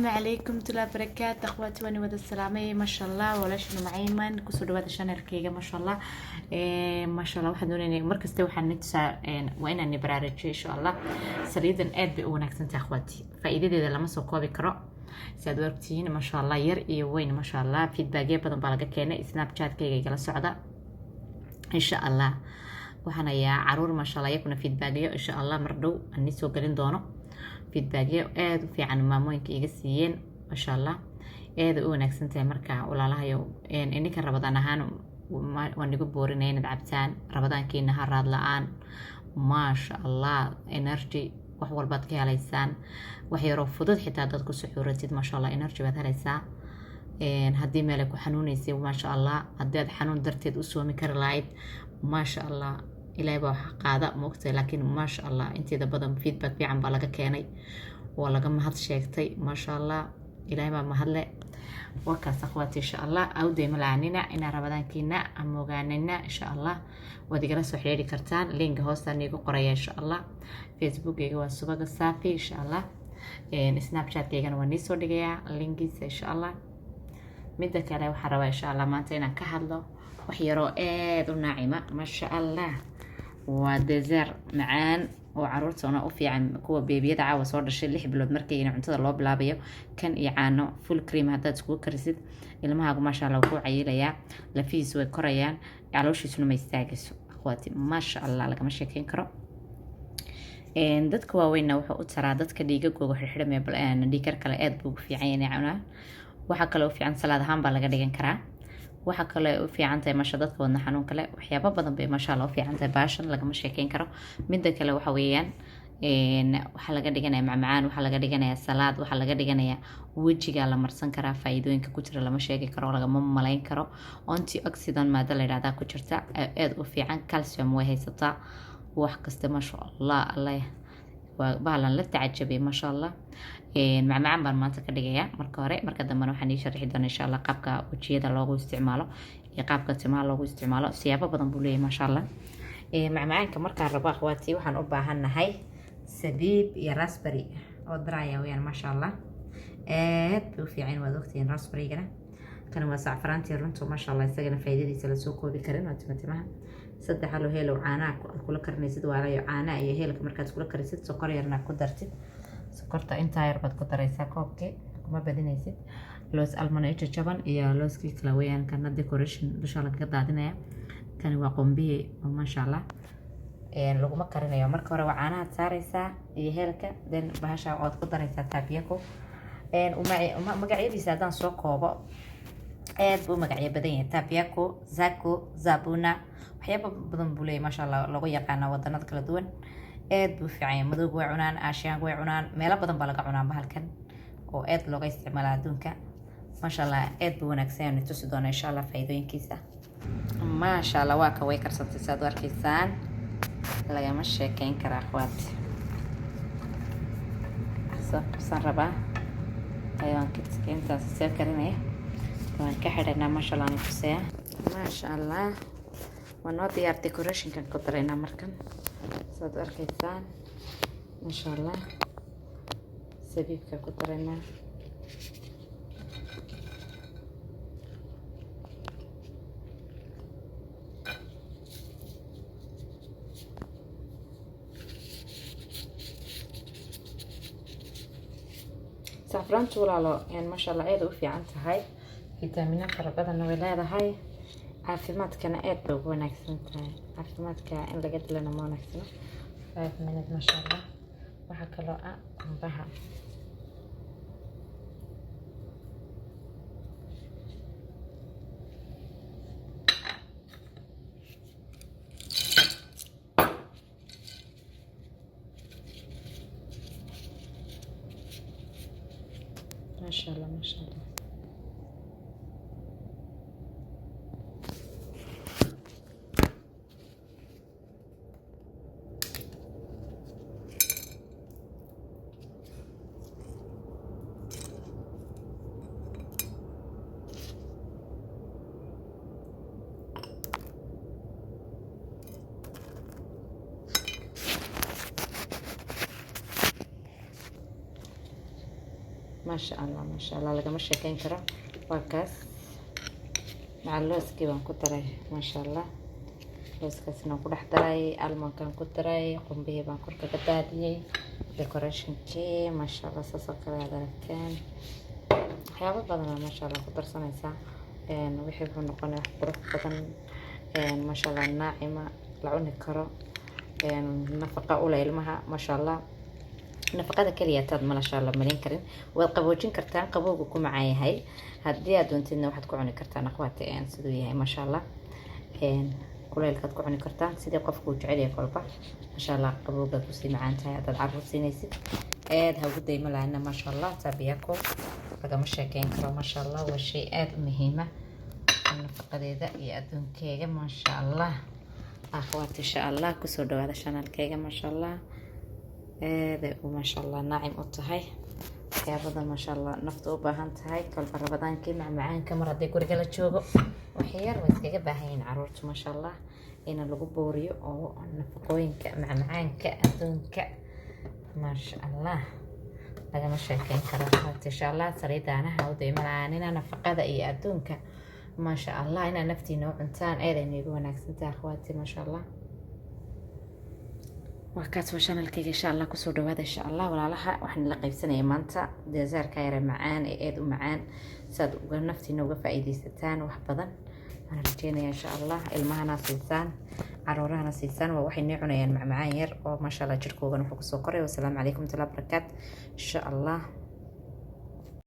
السلام عليكم ورحمة الله وبركاته اخواتي وانا ودا السلامي ما شاء الله ولا شنو معيمن كسو dhawaada channelkayga ما شاء الله ما شاء الله waxaan doonaynaa markasta waxaan nidsaa waa inaan baraarujiyo insha Allah saliidan aad bay u wanaagsantahay akhwaati faa'iidadeeda lama soo koobi karo saad waqtiina ما شاء الله yar iyo weyn ما شاء الله feedback badan baa laga keenay snapchat-kayga igala socda insha Allah waxaan ayaa caruur ما شاء الله yakuna feedback insha Allah mar dhow aan soo galin doono feedback aad u fiican maamooyinka iga siiyeen ma sha Allah aad u wanaagsan tahay marka walaalahayo ininka rabadaan ahaan waan igu boorinay inaad cabtaan rabadaankiina ha raad la'aan ma sha Allah energy wax walbaad ka helaysaan wax yar oo fudud xitaa dad ku suxuuratid ma sha Allah energy baad helaysaa haddii meel ku xanuunaysay ma sha Allah haddii aad xanuun darteed u soomi kari lahayd ma sha Allah ilaahay baa qaada moogtay laakiin ma sha Allah inteeda badan feedback fiican baa laga keenay waa laga mahad sheegtay ma sha Allah ilaahay baa mahadle wakaas akhwaati insha Allah awday malaanina ina rabadaankiina ama ogaanina insha Allah waad igala soo xiriiri kartaan link hoostaan igu qoraya insha Allah Facebook-gayga waa subaga saafi insha Allah Snapchat-kaygana waa soo dhigayaa linkiisa insha Allah midda kale waxaan rabaa insha Allah maanta inaan ka hadlo wax yaro aad u naacima ma sha Allah waa dessert macaan oo caruurtana u fiican kuwa beebiyada caawa soo dhashay 6 bilood markii cuntada loo bilaabayo kan iyo caano full cream hadaad isku karisid ilmahaagu ma sha Allah ku cayilayaa lafiis way korayaan calooshiisuna ma istaagayso akhwaati ma sha Allah lagama sheekeyn karo dadka waaweynna wuxuu u taraa dadka dhiigagooga xirxidhamay bal dhiigar kale aad buu fiican yahay cunaan waxa kale oo fiican salaad ahaan baa laga dhigan karaa waxa kale oo fiican tahay masha dadka wadna xanuun kale waxyaabo badan bay masha Allah fiican tahay baashan lagama sheekeyn karo midda kale waxa weeyaan waxa laga dhiganayaa macmacaan waxa laga dhiganayaa salaad waxa laga dhiganayaa wajiga la marsan karaa faa'iidooyinka ku jira lama sheegi karo lagama malayn karo antioxidant maada la yiraahdaa ku jirta aad u fiican calcium way haysataa wax kasta masha Allah baalan la tacajabay masha Allah macmacaan baan maanta ka dhigayaa marka hore marka dambana waxaan sharxi doonaa insha Allah qaabka wajiyada loogu isticmaalo iyo qaabka timaha loogu isticmaalo siyaabo badan buu leeyahay masha Allah macmacaanka marka rabo akhwaati waxaan u baahanahay sabiib iyo raspberry oo dry weeyaan masha Allah aad u fiican waad ogtiin raspberry-gana kan waa saafraantii runtu masha Allah isagana faa'iidadiisa la soo koobi karin waa timaha saddex halo heelo caana kula karnaysid waalayo caana iyo heelka markaad kula karisid sokor yarna ku dartid sokorta inta yar baad ku daraysaa koobkii kuma badinaysid loos almanayo jaban iyo looskii kala weeyaan kana decoration dusha laga daadinaya kan waa qombiye masha Allah laguma karinayo marka hore waa caanaha saaraysaa iyo heelka then bahasha aad ku daraysaa taabiyako magacyadiisa hadaan soo koobo aad buu magacyo badan yahay taabiyako zako zabuna waxyaabo badan buu leeyahay masha Allah lagu yaqaan wadanada kala duwan aad buu fiican madowga way cunaan aashiyaanka way cunaan meelo badan baa laga cunaa bahalkan oo aad looga isticmaalaa adduunka masha Allah aad buu wanaagsan yahay tusi doona insha Allah faa'iidooyinkiisa masha Allah waa ka way karsatay saad arkaysaan lagama sheekeyn karo akhwaati san rabaa ayaan intaas soo karinaya waan ka xidhanaa masha Allah nafsiya masha Allah ونو ديار ديكوريشن كان كدرينا مركن صاد أركيسان إن شاء الله سبيب كدرينا سافران طولالو يعني ما شاء الله عيد وفي عنتها هاي فيتامينات ربنا نولادها هاي caafimaadkana aad bay ugu wanaagsan tahay caafimaadka in laga dilana ma wanaagsana 5 minutes masha Allah waxa kale oo qumbaha masha Allah masha Allah ما ما شاء الله لقى مش كين كرا وكاس مع اللوز كيوان كتري ما شاء الله لوز كاسنا كل حداي المون كان كتري قنبيه بان كركا قدادي ديكوريشن كي ما شاء الله صوص كذا هذا كان waxyaabo badan masha Allah ku darsanaysa wixii wuxuu noqonaa qurux badan masha Allah naacima la cuni karo nafaqa u leh ilmaha masha Allah nafaqada kaliya taad masha Allah marin karin waad qaboojin kartaan qabowga ku macaan yahay haddii aad doontidna waxaad ku cuni kartaan aqwaati sidoo yahay masha Allah kuleelkaad ku cuni kartaan sidii qofku u jecel yahay kolba masha Allah qabowga ku sii macaan tahay hadaad carruur siinaysid ha ugu dayma lahaana masha Allah taabiyako lagama sheekeyn karo masha Allah waa shay aad u muhiima nafaqadeeda iyo adduunkeyga masha Allah akhwaat insha Allah kusoo dhawaada channelkeyga masha Allah masha Allah naacim u tahay waxyaabadan masha Allah nafta u baahan tahay kolba rabadaankii macmacaanka mar haddii guriga la joogo waxyar way iskaga baahan yihiin carruurta masha Allah in lagu booriyo oo nafaqooyinka macmacaanka adduunka masha Allah lagama sheekeyn karo insha Allah sariidaana ha u daymanayna nafaqada iyo adduunka masha Allah ina naftiina u cuntaan eedaynigu wanaagsantahay akhwaati masha Allah وكات channelkayga insha Allah kusoo dhawaada insha Allah walaalaha waxaan la qaybsanay maanta deezaarka yar macaan ee u macaan sad uga naftiina uga faa'iideysataan wax badan waxaan rajeynayaa insha Allah ilmahana siisaan caruurahana siisaan waa waxay cunayaan macmacaan yar oo masha Allah jirkooda wuxuu kusoo koray wassalaamu calaykum wa rahmatullahi wa barakatuh insha Allah